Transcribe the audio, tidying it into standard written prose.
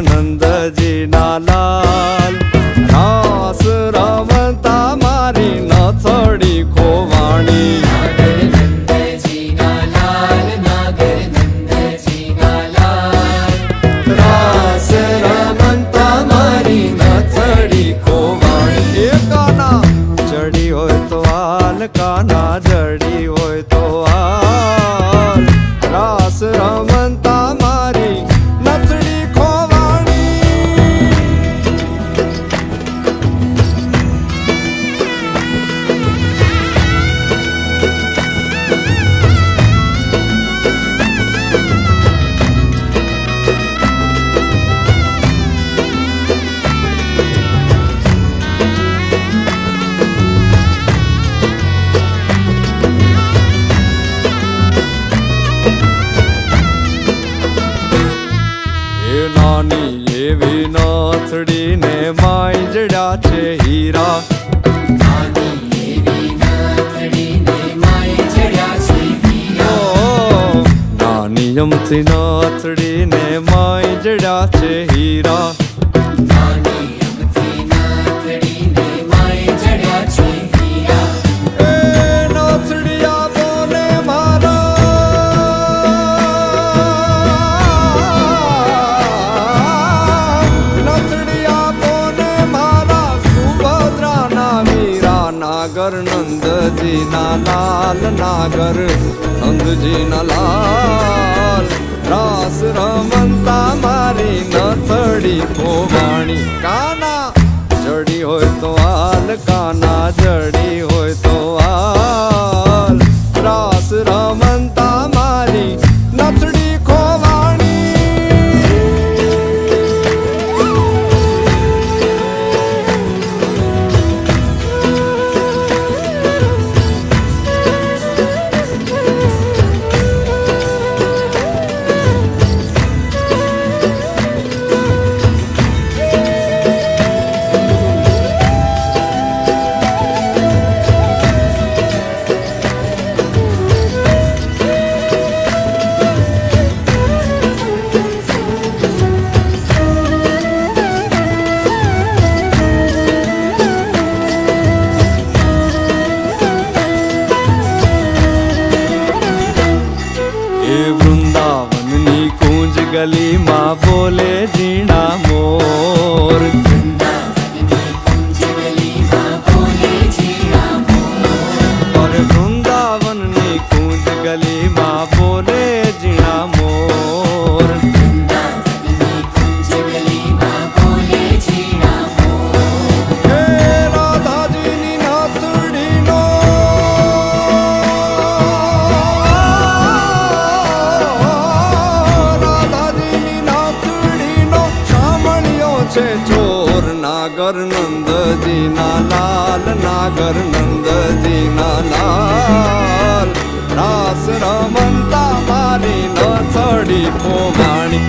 નંદજી ના લાલ રાસ રમતા મારી નથડી ખોવાણી રાસ રમતા મારી નથડી ખોવાણી એ કાના જડી હોય તો હાલ કાના જડી હોય તો હાલ રાસ રમતા મારી નથડી ખોવાણી નાની એવી નથડી ને માય જડ્યા છે હીરા નાની અમથી નથડી ને માય જડ્યા છે હીરા નાગર નંદજી ના લાલ નાગર નંદજી ના લાલ રાસ રમતા મારી નથડી ખોવાણી કાના જડી હોય તો હાલ કાના જડી હોય તો હાલ રાસ રમતા મારી નથડી ખોવાણી વૃંદાવનની કુંજ ગલીમાં બોલે ઝીણા મોર અરે વૃંદાવનની કુંજ ગલીમાં બોલે ઝીણા મોર હે રાધાજીની નથડીનો છે ચોર નાગર નંદજી ના લાલ નાગર નંદજી ના લાલ રાસ રમતા મારી નથડી ખોવાણી